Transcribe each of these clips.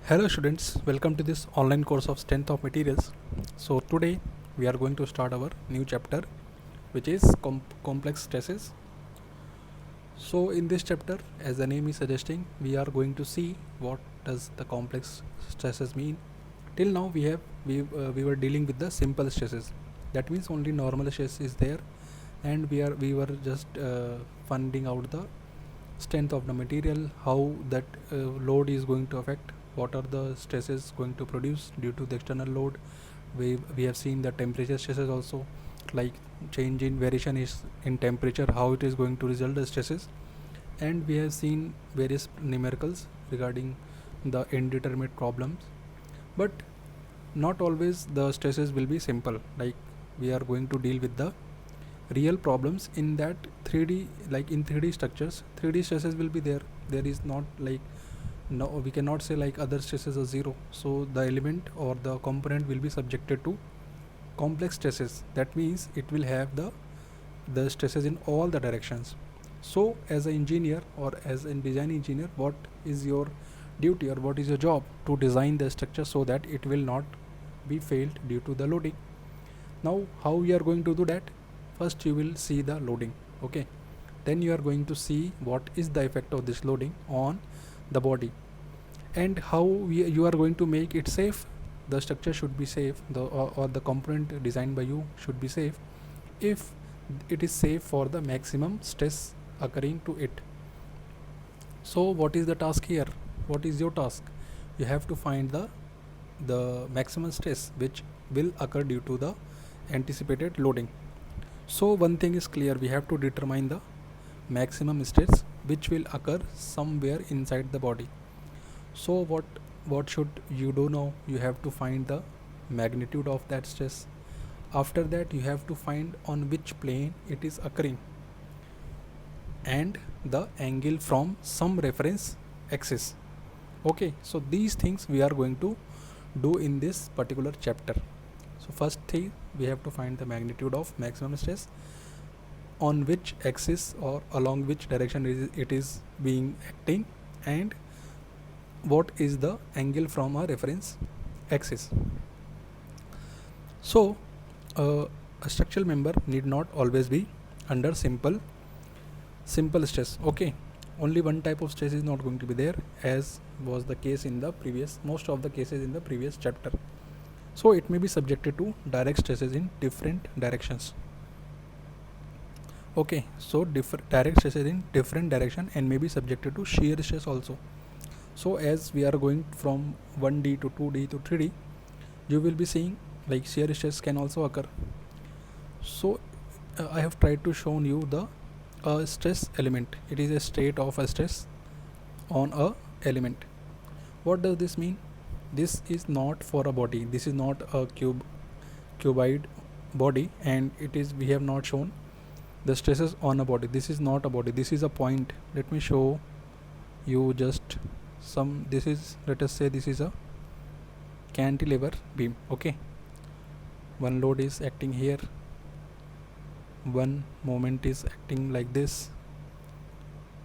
Hello students, welcome to this online course of Strength of Materials. So today we are going to start our new chapter which is complex stresses. So in this chapter, as the name is suggesting, we are going to see what does the complex stresses mean. Till now we were dealing with the simple stresses. That means only normal stress is there and we were just finding out the strength of the material, how that load is going to affect, what are the stresses going to produce due to the external load. We have seen the temperature stresses also, like change in variation is in temperature, how it is going to result the stresses. And we have seen various numericals regarding the indeterminate problems, but not always the stresses will be simple. Like we are going to deal with the real problems in that 3D, like in 3D structures 3D stresses will be there. There is not like, no, we cannot say like other stresses are zero, so the element or the component will be subjected to complex stresses. That means it will have the stresses in all the directions. So as an engineer or as a design engineer, what is your duty or what is your job? To design the structure so that it will not be failed due to the loading. Now how we are going to do that? First you will see the loading, okay? Then you are going to see what is the effect of this loading on the body, and how you are going to make it safe. The structure should be safe, or the component designed by you should be safe if it is safe for the maximum stress occurring to it. So what is the task here? What is your task? You have to find the maximum stress which will occur due to the anticipated loading. So one thing is clear, we have to determine the maximum stress which will occur somewhere inside the body. So what should you do now? You have to find the magnitude of that stress. After that you have to find on which plane it is occurring and the angle from some reference axis. Okay, so these things we are going to do in this particular chapter. So first thing, we have to find the magnitude of maximum stress, on which axis or along which direction it is being acting, and what is the angle from a reference axis. So a structural member need not always be under simple stress. Okay, only one type of stress is not going to be there, as was the case in the previous, most of the cases in the previous chapter. So it may be subjected to direct stresses in different directions. Okay, so direct stresses in different direction and may be subjected to shear stress also. So as we are going from 1D to 2D to 3D, you will be seeing like shear stress can also occur. So I have tried to show you the stress element. It is a state of a stress on a element. What does this mean? This is not for a body. This is not a cuboid body, and it is, we have not shown the stresses on a body. This is not a body, this is a point. Let me show you just some. This is, let us say this is a cantilever beam. Okay, one load is acting here, one moment is acting like this,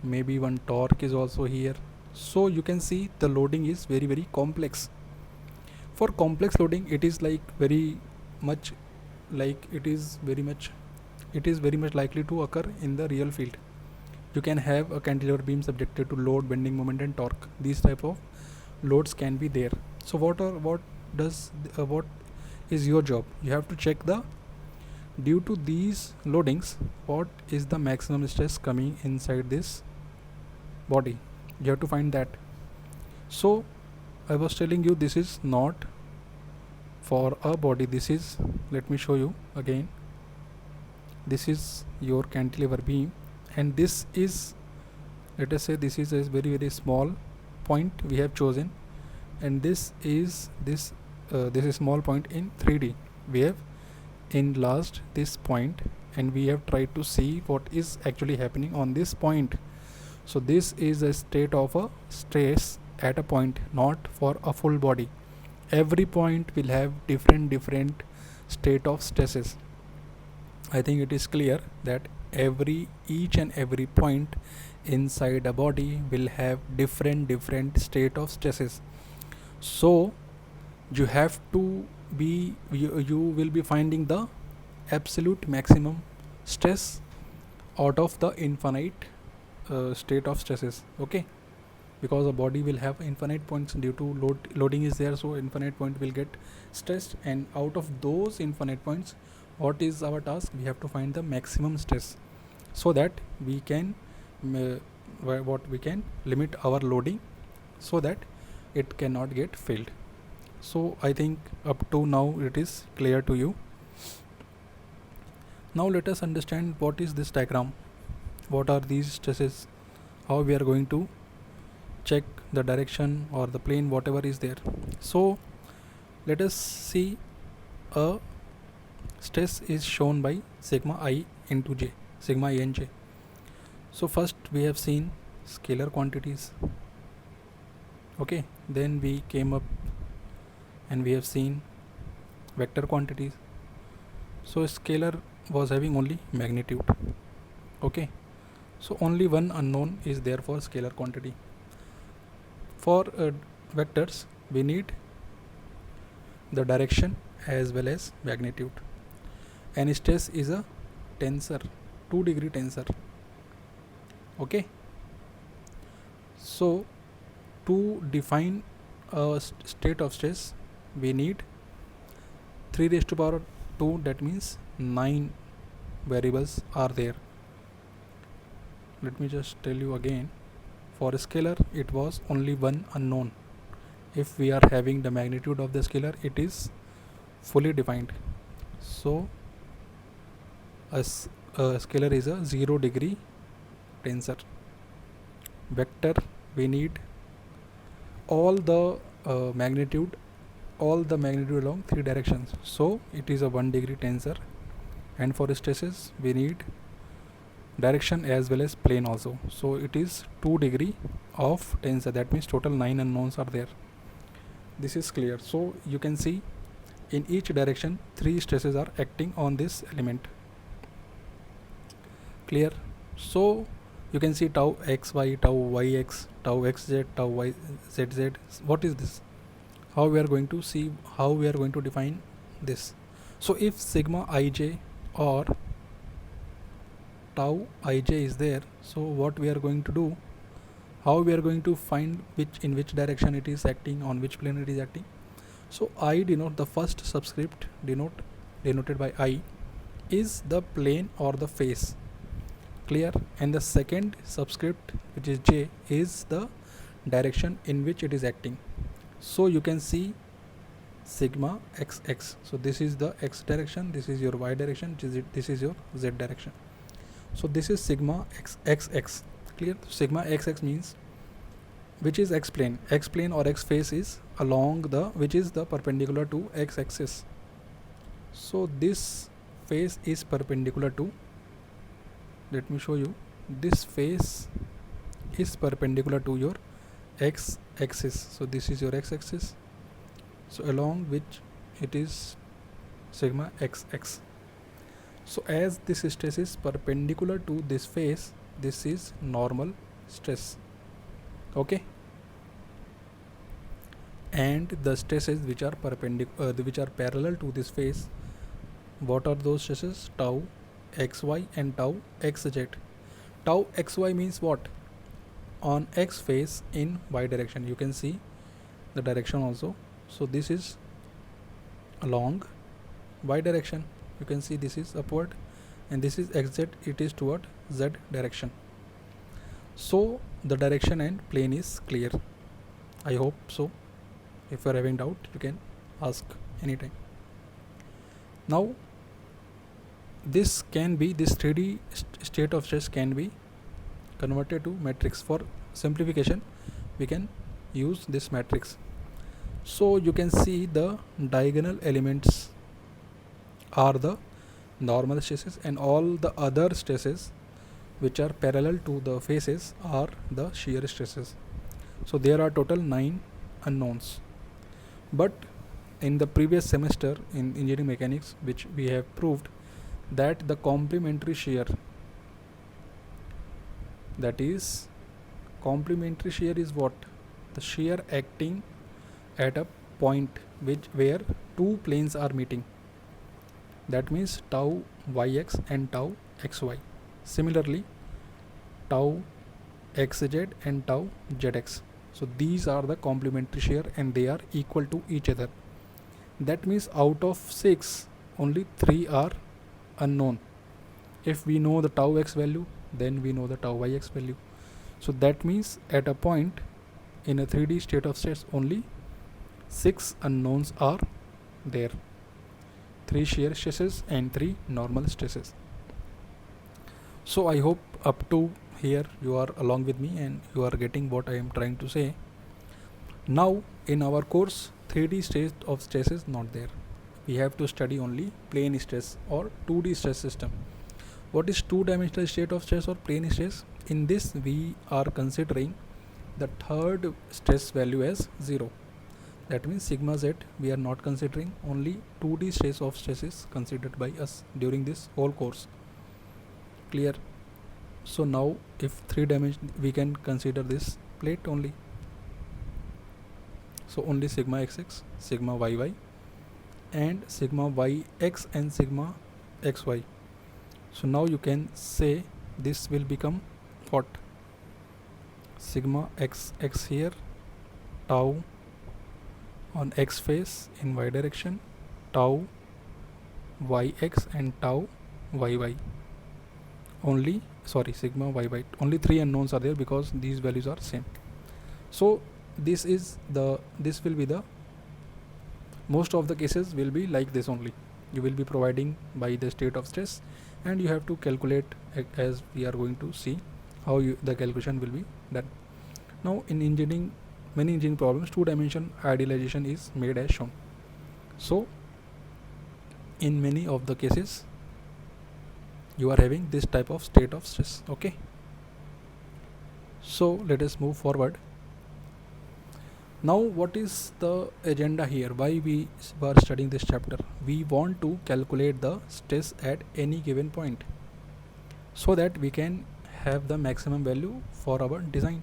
maybe one torque is also here. So you can see the loading is very complex. For complex loading, it is like very much likely to occur in the real field. You can have a cantilever beam subjected to load, bending moment and torque. These type of loads can be there. So what is your job? You have to check the, due to these loadings, what is the maximum stress coming inside this body. You have to find that. So I was telling you, this is not for a body. This is, let me show you again. This is your cantilever beam, and this is, let us say this is a very small point we have chosen, and this is this is small point in 3D. We have enlarged this point and we have tried to see what is actually happening on this point. So this is a state of a stress at a point, not for a full body. Every point will have different state of stresses. I think it is clear that each and every point inside a body will have different state of stresses. So you have to be you will be finding the absolute maximum stress out of the infinite state of stresses. Okay, because the body will have infinite points due to loading is there, so infinite point will get stressed, and out of those infinite points, what is our task? We have to find the maximum stress so that we can what we can limit our loading so that it cannot get failed. So I think up to now it is clear to you. Now let us understand what is this diagram, what are these stresses, how we are going to check the direction or the plane, whatever is there. So let us see a stress is shown by sigma I into j, sigma I and j. So first we have seen scalar quantities. Okay, then we came up and we have seen vector quantities. So scalar was having only magnitude. Okay, so only one unknown is there for scalar quantity. For vectors we need the direction as well as magnitude, and stress is a tensor, 2-degree tensor. Okay, so to define a state of stress we need 3 raised to power 2, that means 9 variables are there. Let me just tell you again, for a scalar it was only one unknown. If we are having the magnitude of the scalar, it is fully defined. So a scalar is a 0-degree tensor. Vector we need all the magnitude along 3 directions, so it is a 1-degree tensor. And for stresses we need direction as well as plane also, so it is 2-degree of tensor, that means total 9 unknowns are there. This is clear. So you can see in each direction 3 stresses are acting on this element. Clear? So you can see tau xy, tau yx, tau xz, tau yzz. What is this? How we are going to see, how we are going to define this? So if sigma ij or tau ij is there, so what we are going to do, how we are going to find in which direction it is acting, on which plane it is acting? So I denote, the first subscript denoted by I is the plane or the face. Clear? And the second subscript, which is j, is the direction in which it is acting. So you can see sigma xx, so this is the x direction, this is your y direction, this is your z direction. So this is sigma xx. Clear? Sigma xx means which is x plane. X plane or x face is along the, which is the perpendicular to x axis. So this face is perpendicular to, let me show you, this face is perpendicular to your x axis. So this is your x axis, so along which it is sigma xx. So as this stress is perpendicular to this face, this is normal stress. Okay, and the stresses which are which are parallel to this face, what are those stresses? Tau xy and tau xz. Tau xy means what? On x face in y direction, you can see the direction also. So this is along y direction, you can see this is upward, and this is xz, it is toward z direction. So the direction and plane is clear. I hope so. If you are having doubt, you can ask anytime. Now this can be, this 3D state of stress can be converted to matrix. For simplification we can use this matrix. So you can see the diagonal elements are the normal stresses, and all the other stresses which are parallel to the faces are the shear stresses. So there are total 9 unknowns. But in the previous semester in engineering mechanics, which we have proved that the complementary shear, that is complementary shear is what? The shear acting at a point where two planes are meeting. That means tau yx and tau xy. Similarly, tau xz and tau zx. So these are the complementary shear and they are equal to each other. That means out of 6, only 3 are unknown. If we know the tau x value, then we know the tau yx value. So that means at a point in a 3D state of stress, only 6 unknowns are there. 3 shear stresses and 3 normal stresses. So I hope up to here you are along with me and you are getting what I am trying to say. Now in our course, 3D state of stress is not there. We have to study only plane stress or 2D stress system. What is two-dimensional state of stress or plane stress? In this we are considering the third stress value as 0. That means sigma z we are not considering, only 2D stress of stress is considered by us during this whole course. Clear? So now if 3 dimension we can consider this plate only. So only sigma xx, sigma yy and sigma yx and sigma xy. So now you can say this will become what? Sigma xx here, tau on x face in y direction, tau yx and tau yy. Sigma yy. Only 3 unknowns are there because these values are same. So this will be the most of the cases will be like this only. You will be providing by the state of stress and you have to calculate as we are going to see how the calculation will be done. Now in engineering, many engineering problems, 2-dimension idealization is made as shown. So in many of the cases you are having this type of state of stress. Okay, so let us move forward. Now what is the agenda here? Why we were studying this chapter? We want to calculate the stress at any given point so that we can have the maximum value for our design.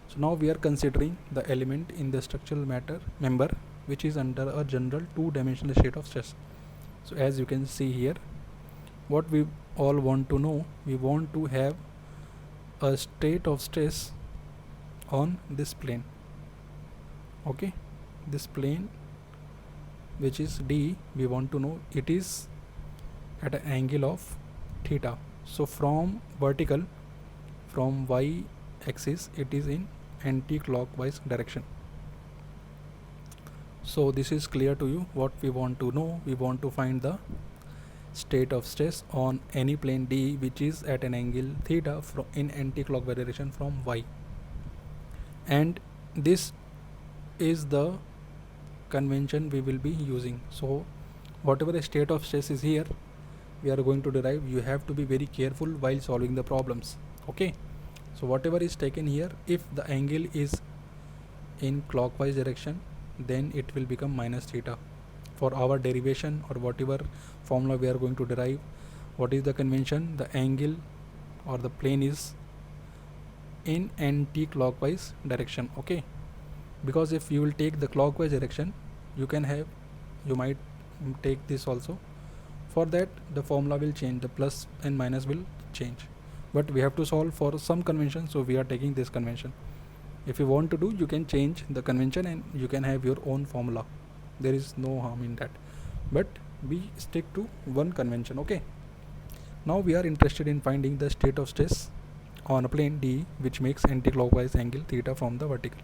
So now we are considering the element in the structural matter member which is under a general 2-dimensional state of stress. So as you can see here, what we all want to know, we want to have a state of stress on this plane. Okay, this plane which is D, we want to know it is at an angle of theta. So from vertical, from y axis, it is in anti-clockwise direction. So this is clear to you what we want to know. We want to find the state of stress on any plane D which is at an angle theta in anti-clockwise direction from y, and this is the convention we will be using. So whatever the state of stress is here we are going to derive, you have to be very careful while solving the problems. Okay, so whatever is taken here, if the angle is in clockwise direction, then it will become minus theta. For our derivation or whatever formula we are going to derive, what is the convention? The angle or the plane is in anti-clockwise direction. Okay, because if you will take the clockwise direction, you might take this also. For that the formula will change, the plus and minus will change, but we have to solve for some convention, so we are taking this convention. If you want to do, you can change the convention and you can have your own formula. There is no harm in that, but we stick to one convention. Okay, now we are interested in finding the state of stress on a plane D which makes anti-clockwise angle theta from the vertical.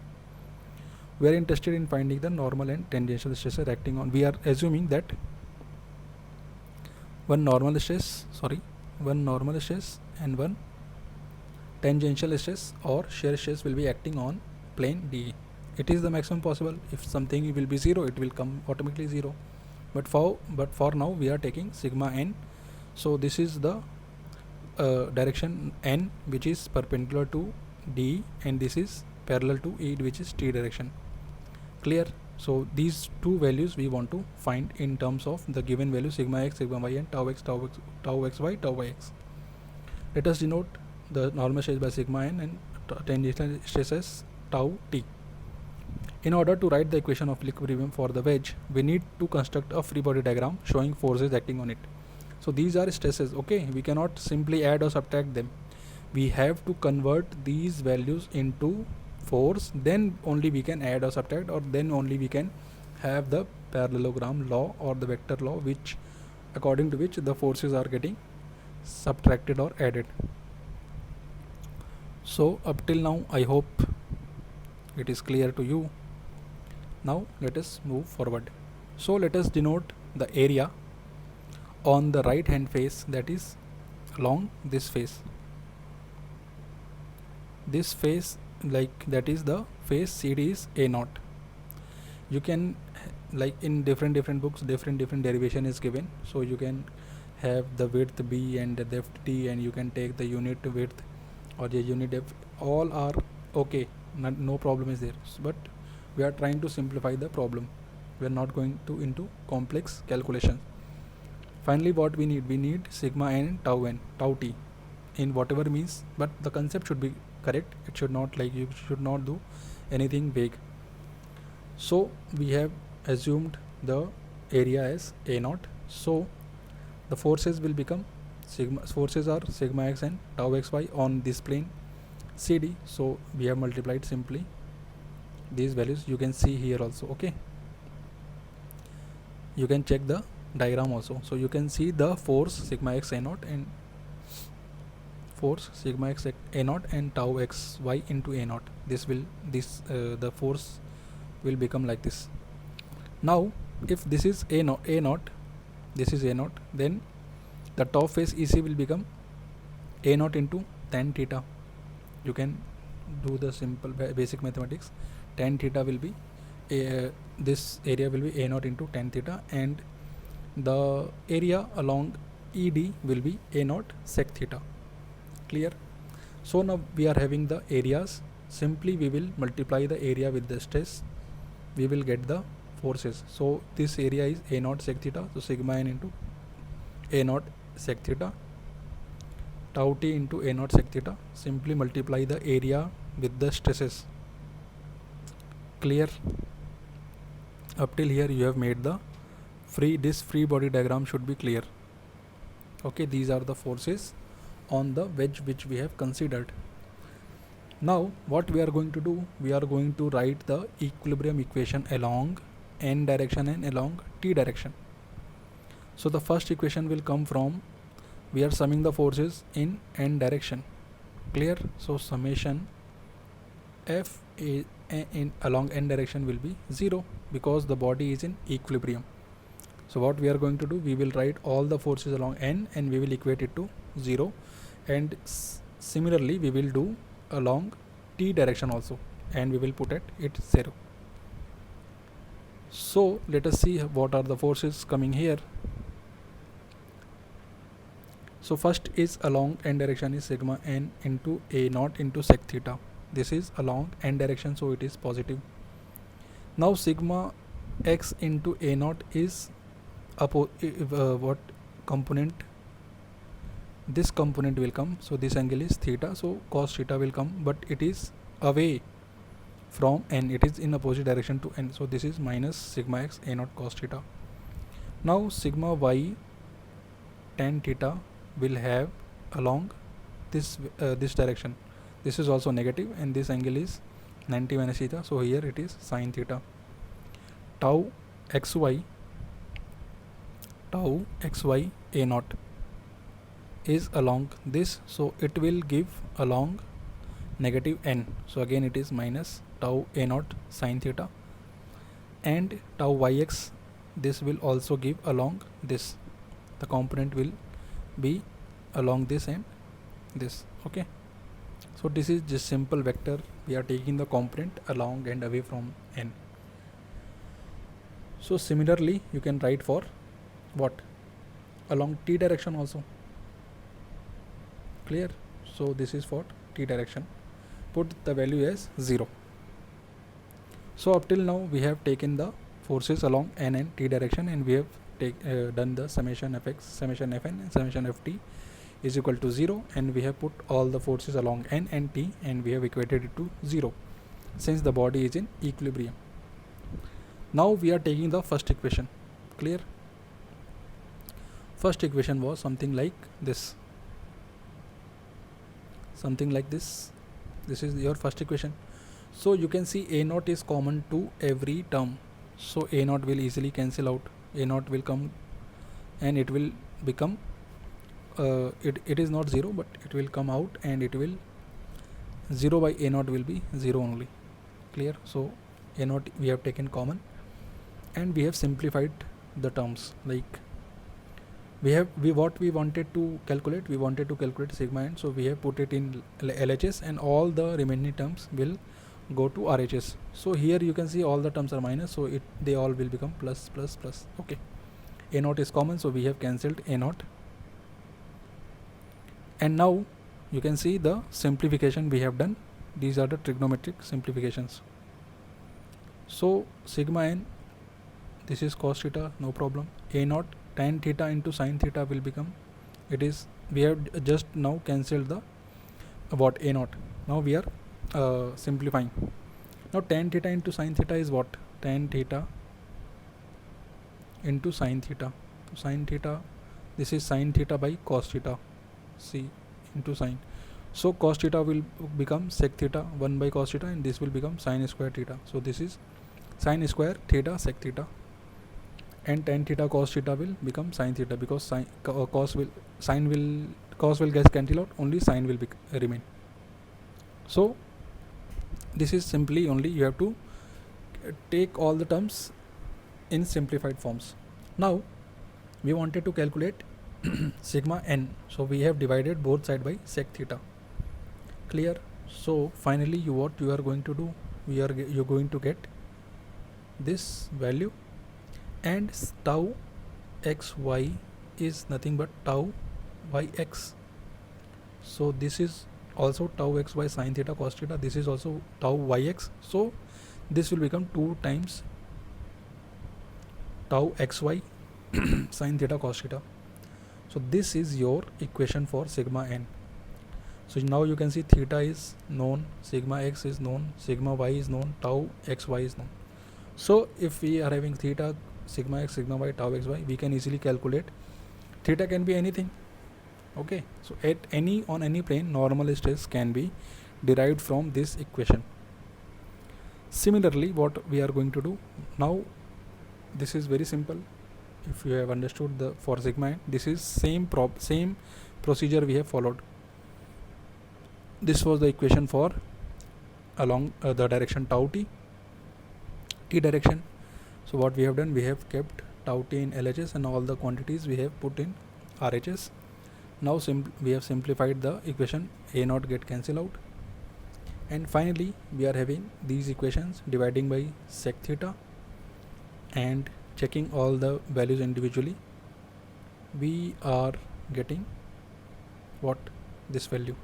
We are interested in finding the normal and tangential stresses acting on. We are assuming that one normal stress and one tangential stress or shear stress will be acting on plane D. It is the maximum possible. If something will be 0, it will come automatically 0. But for now we are taking sigma n. So this is the direction n which is perpendicular to D, and this is parallel to E which is T direction. Clear? So these two values we want to find in terms of the given value sigma x, sigma y, and tau x, tau xy, tau yx. Let us denote the normal stress by sigma n and tangential stress as tau t. In order to write the equation of equilibrium for the wedge, we need to construct a free body diagram showing forces acting on it. So these are stresses, okay? We cannot simply add or subtract them. We have to convert these values into force, then only we can add or subtract, or then only we can have the parallelogram law or the vector law, which according to which the forces are getting subtracted or added. So up till now I hope it is clear to you. Now let us move forward. So let us denote the area on the right hand face, that is along this face. This face, like that is the face CD is A0. You can, like in different books, different derivation is given. So you can have the width B and the depth T, and you can take the unit width or the unit depth. All are okay, no problem is there. But we are trying to simplify the problem. We are not going to into complex calculations. Finally, what we need sigma n, tau t in whatever means, but the concept should be correct. It should not, like, you should not do anything vague. So we have assumed the area as A0. So the forces will become forces are sigma x and tau xy on this plane CD. So we have multiplied simply these values. You can see here also, okay? You can check the diagram also. So you can see the force sigma x A0 and force sigma x A0 and tau xy into A0. The force will become like this. Now if this is A0, this is A0, then the top face EC will become A0 into tan theta. You can do the simple basic mathematics. Tan theta will be this area will be A0 into tan theta, and the area along ED will be A0 sec theta. Clear? So now we are having the areas. Simply we will multiply the area with the stress. We will get the forces. So this area is A0 sec theta. So sigma n into A0 sec theta, tau t into A0 sec theta. Simply multiply the area with the stresses. Clear? Up till here you have made the this free body diagram should be clear. Okay, these are the forces on the wedge which we have considered. Now what we are going to do, we are going to write the equilibrium equation along n direction and along t direction. So the first equation will come from, we are summing the forces in n direction. Clear? So summation F in along n direction will be 0 because the body is in equilibrium. So what we are going to do, we will write all the forces along n and we will equate it to 0, and similarly we will do along t direction also, and we will put it 0. So let us see what are the forces coming here. So first is along n direction is sigma n into A0 into sec theta. This is along n direction, so it is positive. Now sigma x into A0 is what component? This component will come. So this angle is theta, so cos theta will come, but it is away from n, it is in opposite direction to n. So this is minus sigma x A0 cos theta. Now sigma y tan theta will have along this direction. This is also negative, and this angle is 90 minus theta, so here it is sin theta. Tau xy A0 is along this, so it will give along negative n, so again it is minus tau A0 sin theta. And tau yx, this will also give along this, the component will be along this and this. Okay, so this is just simple vector. We are taking the component along and away from n. So similarly you can write for what? Along t direction also. Clear? So this is for t direction. Put the value as 0. So up till now we have taken the forces along n and t direction, and we have done the summation fx, summation fn and summation ft is equal to 0, and we have put all the forces along n and t and we have equated it to 0 since the body is in equilibrium. Now we are taking the first equation. Clear? First equation was something like this. Something like this. This is your first equation. So you can see a naught is common to every term. So a naught will easily cancel out. A naught will come and it will become it is not 0, but it will come out and it will 0 by a naught will be 0 only. Clear? So a naught we have taken common and we have simplified the terms. Like what we wanted to calculate sigma n, so we have put it in LHS and all the remaining terms will go to RHS. So here you can see all the terms are minus, so they all will become plus plus plus. Okay, a naught is common, so we have cancelled a naught. And now you can see the simplification we have done. These are the trigonometric simplifications. So sigma n, this is cos theta, no problem. A naught tan theta into sin theta will become, it is, we have just now cancelled the what, a naught. Now we are simplifying. Now tan theta into sin theta is what? Tan theta into sin theta. Sin theta, this is sin theta by cos theta, c into sin. So cos theta will become sec theta 1 by cos theta, and this will become sin square theta. So this is sin square theta sec theta, and tan theta cos theta will become sin theta, because cos will get cancelled out, only sin will remain. So this is simply only you have to take all the terms in simplified forms. Now we wanted to calculate sigma n, so we have divided both side by sec theta. Clear? So finally what you are going to do, you're going to get this value, and tau xy is nothing but tau yx. So this is also tau xy sin theta cos theta, this is also tau yx. So this will become 2 times tau xy sin theta cos theta. So this is your equation for sigma n. So now you can see theta is known, sigma x is known, sigma y is known, tau xy is known. So if we are having theta, sigma x, sigma y, tau xy, we can easily calculate. Theta can be anything. Okay, so on any plane, normal stress can be derived from this equation. Similarly, what we are going to do now, this is very simple. If you have understood for sigma n, this is same procedure we have followed. This was the equation for along the direction tau t direction. So what we have done, we have kept tau t in LHS and all the quantities we have put in RHS. Now we have simplified the equation, a naught get cancelled out, and finally we are having these equations dividing by sec theta and checking all the values individually. We are getting what? This value,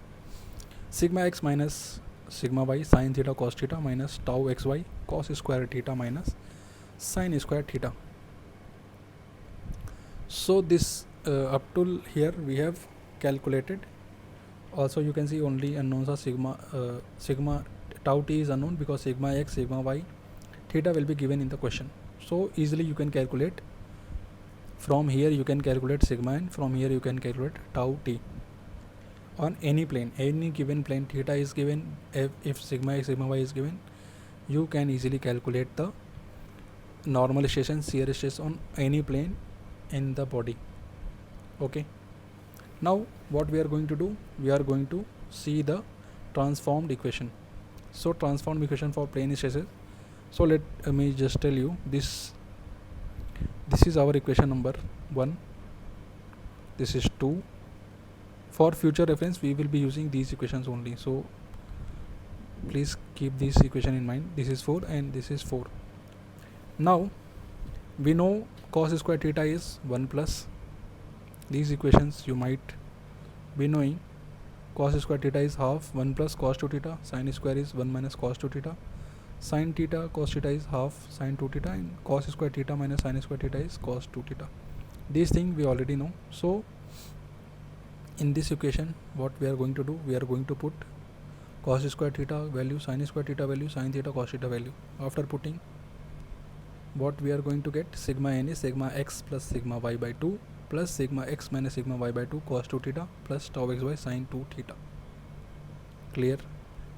sigma x minus sigma y sin theta cos theta minus tau xy cos square theta minus sin square theta. So this up to here we have calculated. Also you can see only unknowns are sigma tau t is unknown, because sigma x, sigma y, theta will be given in the question. So easily you can calculate. From here you can calculate sigma n, from here you can calculate tau t. On any plane, any given plane, theta is given, if sigma x, sigma y is given, you can easily calculate the normalization, shear stress on any plane in the body. Okay, now what we are going to do, we are going to see the transformed equation. So transformed equation for plane stresses. So let me just tell you, this is our equation number 1, this is 2. For future reference we will be using these equations only, so please keep this equation in mind. This is 4 and this is 4. Now we know cos square theta is 1 plus, these equations you might be knowing. Cos square theta is half 1 plus cos 2 theta, sin square is 1 minus cos 2 theta, sin theta cos theta is half sin 2 theta, and cos square theta minus sin square theta is cos 2 theta. These things we already know. So in this equation what we are going to do, we are going to put cos square theta value, sin square theta value, sin theta cos theta value. After putting what we are going to get? Sigma n is sigma x plus sigma y by 2 plus sigma x minus sigma y by 2 cos 2 theta plus tau xy sin 2 theta. Clear?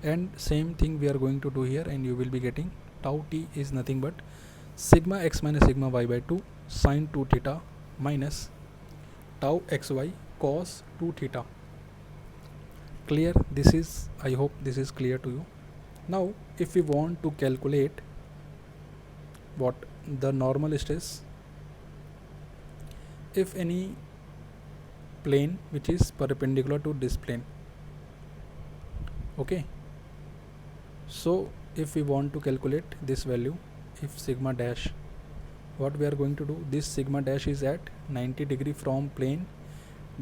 And same thing we are going to do here, and you will be getting tau t is nothing but sigma x minus sigma y by 2 sin 2 theta minus tau xy cos 2 theta. Clear? This is, I hope this is clear to you. Now if we want to calculate what the normal stress, if any plane which is perpendicular to this plane, okay, so if we want to calculate this value, if sigma dash, what we are going to do, this sigma dash is at 90 degree from plane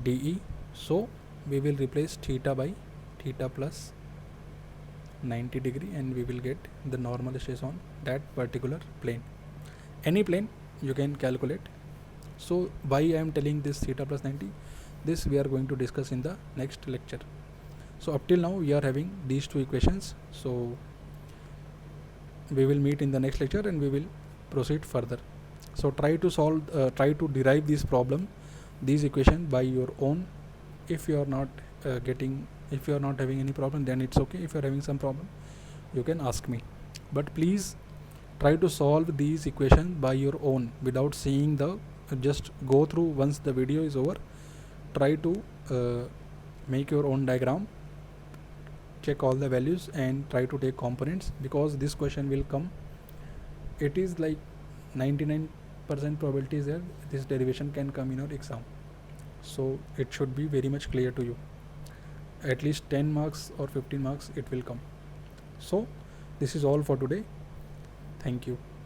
DE, so we will replace theta by theta plus 90 degree and we will get the normal stress on that particular plane. Any plane you can calculate. So why I am telling this theta plus 90, this we are going to discuss in the next lecture. So up till now we are having these two equations, so we will meet in the next lecture and we will proceed further. So try to solve, try to derive this problem, these equation by your own. If you are not if you are not having any problem, then it's okay. If you are having some problem, you can ask me, but please try to solve these equations by your own without seeing the, just go through once the video is over, try to make your own diagram, check all the values and try to take components, because this question will come. It is like 99% probability is there this derivation can come in your exam, so it should be very much clear to you. At least 10 marks or 15 marks it will come. So this is all for today. Thank you.